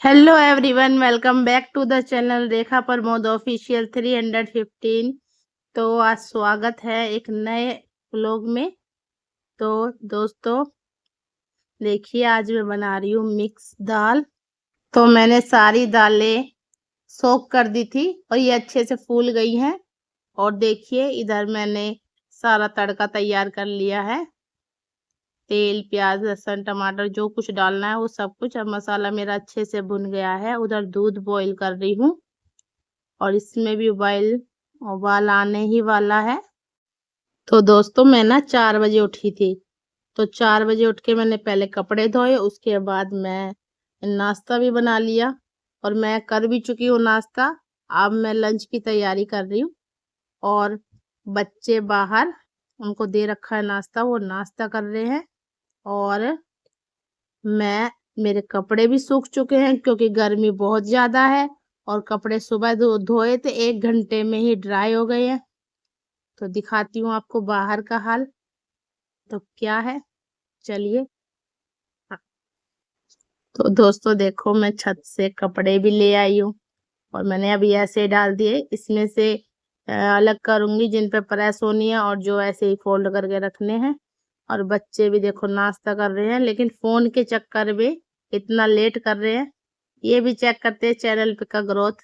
Hello everyone, welcome back to the channel Rekha Pramod official 315। तो आज स्वागत है एक नए व्लॉग में। तो दोस्तों देखिए, आज मैं बना रही हूँ मिक्स दाल। तो मैंने सारी दालें सोक कर दी थी और ये अच्छे से फूल गई हैं। और देखिए, इधर मैंने सारा तड़का तैयार कर लिया है। तेल, प्याज, लहसुन, टमाटर जो कुछ डालना है वो सब कुछ। अब मसाला मेरा अच्छे से भुन गया है। उधर दूध बॉईल कर रही हूँ और इसमें भी उबाल आने ही वाला है। तो दोस्तों मैं ना 4 बजे उठी थी। तो 4 बजे उठ के मैंने पहले कपड़े धोए, उसके बाद मैं नाश्ता भी बना लिया और मैं कर भी चुकी हूँ नाश्ता। अब मैं लंच की तैयारी कर रही हूँ और बच्चे बाहर, उनको दे रखा है नाश्ता, वो नाश्ता कर रहे हैं। और मेरे कपड़े भी सूख चुके हैं क्योंकि गर्मी बहुत ज्यादा है। और कपड़े सुबह धोए थे, 1 घंटे में ही ड्राई हो गए हैं। तो दिखाती हूँ आपको बाहर का हाल। तो क्या है, चलिए। हाँ, तो दोस्तों देखो, मैं छत से कपड़े भी ले आई हूँ और मैंने अभी ऐसे डाल दिए। इसमें से अलग करूंगी जिन पे प्रेस होनी है और जो ऐसे ही फोल्ड करके रखने हैं। और बच्चे भी देखो नाश्ता कर रहे हैं, लेकिन फोन के चक्कर में इतना लेट कर रहे हैं। ये भी चेक करते हैं चैनल पे का ग्रोथ।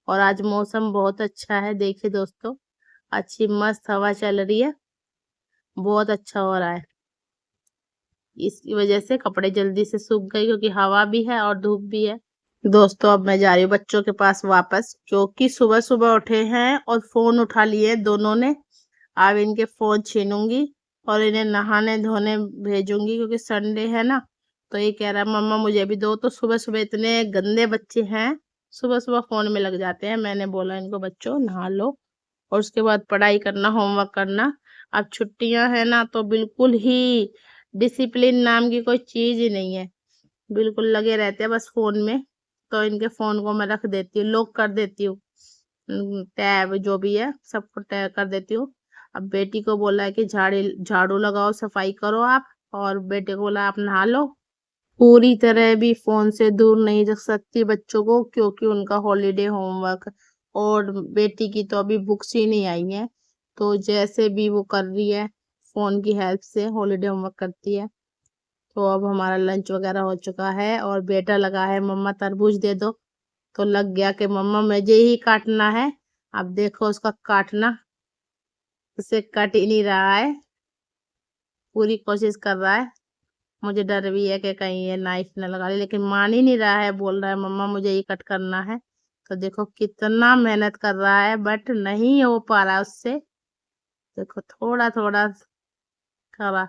और आज मौसम बहुत अच्छा है, देखिए दोस्तों, अच्छी मस्त हवा चल रही है, बहुत अच्छा हो रहा है। इसकी वजह से कपड़े जल्दी से सूख गए क्योंकि हवा भी है और धूप भी है। दोस्तों अब मैं जा रही हूँ बच्चों के पास वापस, जो कि सुबह सुबह उठे हैं और फोन उठा लिए दोनों ने। अब इनके फोन छीनूंगी और इन्हें नहाने धोने भेजूंगी क्योंकि संडे है ना। तो ये कह रहा है मम्मा मुझे भी दो। तो सुबह सुबह इतने गंदे बच्चे हैं, सुबह सुबह फोन में लग जाते हैं। मैंने बोला इनको बच्चों नहा लो और उसके बाद पढ़ाई करना, होमवर्क करना। अब छुट्टियां है ना, तो बिल्कुल ही डिसिप्लिन नाम की कोई चीज ही नहीं है। बिल्कुल लगे रहते हैं बस फोन में। तो इनके फोन को मैं रख देती हूँ, लॉक कर देती हूँ। टैब जो भी है सबको टैब कर देती हूँ। अब बेटी को बोला है कि झाड़ू लगाओ, सफाई करो आप। और बेटे को बोला आप नहा लो। पूरी तरह भी फोन से दूर नहीं रख सकती बच्चों को क्योंकि उनका हॉलीडे होमवर्क। और बेटी की तो अभी बुक्स ही नहीं आई है। तो जैसे भी वो कर रही है, फोन की हेल्प से हॉलीडे होमवर्क करती है। तो अब हमारा लंच वगैरह हो चुका है और बेटा लगा है मम्मा तरबूज दे दो। तो लग गया कि मम्मा मुझे ही काटना है। अब देखो उसका काटना, उसे कट ही नहीं रहा है, पूरी कोशिश कर रहा है। मुझे डर भी है कि कहीं ये नाइफ न लगा ले, लेकिन मान ही नहीं रहा है, बोल रहा है मम्मा मुझे ही कट करना है। तो देखो कितना मेहनत कर रहा है बट नहीं हो पा रहा उससे। देखो थोड़ा थोड़ा करा,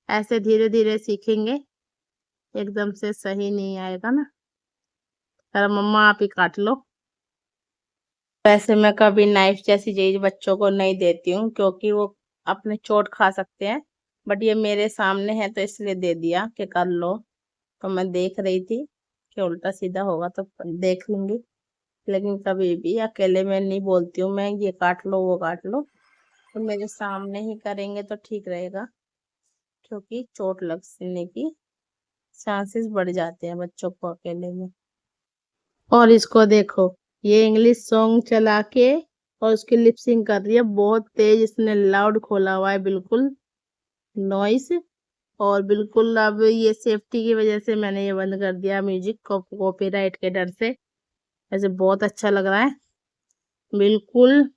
ऐसे धीरे धीरे सीखेंगे, एकदम से सही नहीं आएगा ना। अरे मम्मा आप ही काट लो। वैसे मैं कभी नाइफ जैसी चीज बच्चों को नहीं देती हूँ क्योंकि वो अपने चोट खा सकते हैं। बट ये मेरे सामने है तो इसलिए दे दिया कि कर लो। तो मैं देख रही थी कि उल्टा सीधा होगा तो देख लूंगी, लेकिन कभी भी अकेले में नहीं बोलती हूँ मैं ये काट लो वो काट लो। तो मेरे सामने ही करेंगे तो ठीक रहेगा क्योंकि चोट लगने की चांसेस बढ़ जाते हैं बच्चों को अकेले में। और इसको देखो, ये इंग्लिश सॉन्ग चला के और उसकी लिपसिंग कर रही है बहुत तेज। इसने लाउड खोला हुआ है, बिल्कुल नॉइस। और बिल्कुल अब ये सेफ्टी की वजह से मैंने ये बंद कर दिया म्यूजिक को, कॉपीराइट के डर से। वैसे बहुत अच्छा लग रहा है, बिल्कुल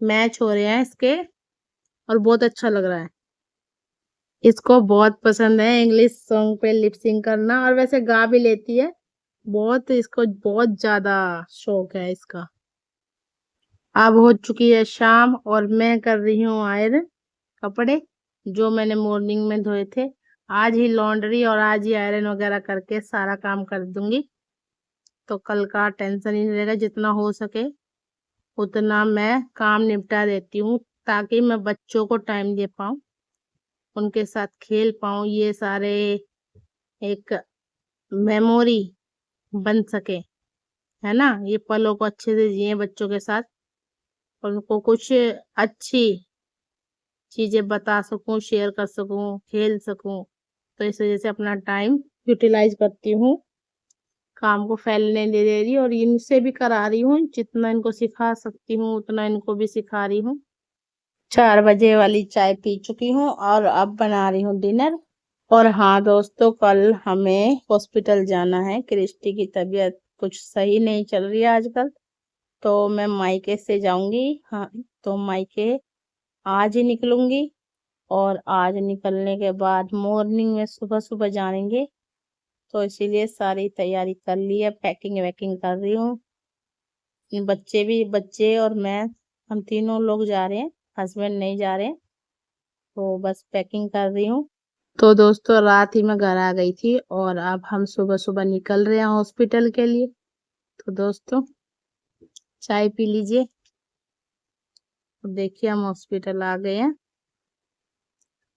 मैच हो रहे हैं इसके और बहुत अच्छा लग रहा है। इसको बहुत पसंद है इंग्लिश सॉन्ग पे लिपसिंग करना, और वैसे गा भी लेती है बहुत। इसको बहुत ज्यादा शौक है इसका। अब हो चुकी है शाम और मैं कर रही हूँ आयरन कपड़े जो मैंने मॉर्निंग में धोए थे। आज ही लॉन्ड्री और आज ही आयरन वगैरह करके सारा काम कर दूंगी, तो कल का टेंशन ही नहीं रहेगा। जितना हो सके उतना मैं काम निपटा देती हूँ ताकि मैं बच्चों को टाइम दे पाऊँ, उनके साथ खेल पाऊँ। ये सारे एक मेमोरी बन सके, है ना। ये पलों को अच्छे से जिए बच्चों के साथ और उनको कुछ अच्छी चीजें बता सकूं, शेयर कर सकूं, खेल सकूं। तो इस वजह से अपना टाइम यूटिलाइज करती हूँ काम को फैलने नहीं दे रही और इनसे भी करा रही हूँ, जितना इनको सिखा सकती हूँ उतना इनको भी सिखा रही हूँ। 4 बजे वाली चाय पी चुकी हूँ और अब बना रही हूँ डिनर। और हाँ दोस्तों, कल हमें हॉस्पिटल जाना है। क्रिस्टी की तबीयत कुछ सही नहीं चल रही है आजकल, तो मैं मायके से जाऊंगी। हाँ, तो मायके आज ही निकलूंगी और आज निकलने के बाद मॉर्निंग में सुबह सुबह जाएंगे, तो इसीलिए सारी तैयारी कर ली है, पैकिंग वैकिंग कर रही हूँ। बच्चे और मैं, हम तीनों लोग जा रहे हैं, हस्बैंड नहीं जा रहे, तो बस पैकिंग कर रही हूँ। तो दोस्तों, रात ही में घर आ गई थी और अब हम सुबह सुबह निकल रहे हैं हॉस्पिटल के लिए। तो दोस्तों, चाय पी लीजिए। तो देखिए, हम हॉस्पिटल आ गए हैं,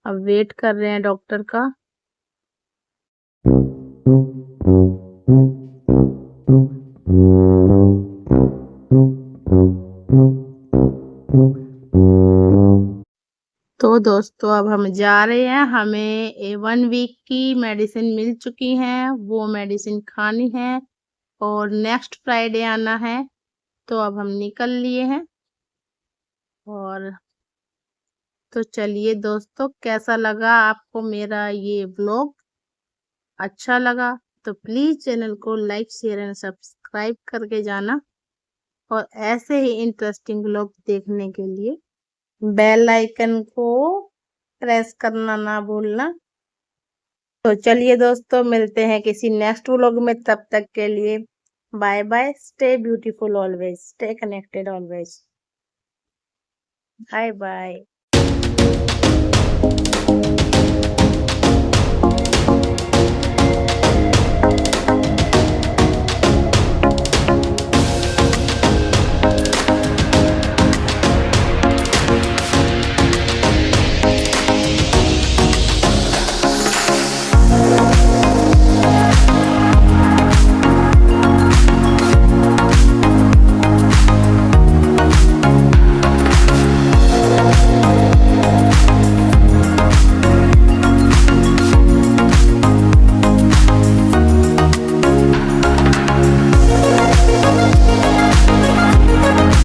अब वेट कर रहे हैं डॉक्टर का। तो दोस्तों, अब हम जा रहे हैं। हमें 1 वीक की मेडिसिन मिल चुकी है, वो मेडिसिन खानी है और नेक्स्ट फ्राइडे आना है। तो अब हम निकल लिए हैं। और तो चलिए दोस्तों, कैसा लगा आपको मेरा ये व्लॉग? अच्छा लगा तो प्लीज चैनल को लाइक शेयर एंड सब्सक्राइब करके जाना, और ऐसे ही इंटरेस्टिंग व्लॉग देखने के लिए बेल आइकन को प्रेस करना ना भूलना। तो चलिए दोस्तों, मिलते हैं किसी नेक्स्ट व्लॉग में। तब तक के लिए bye bye. Stay beautiful always, stay connected always. Bye bye.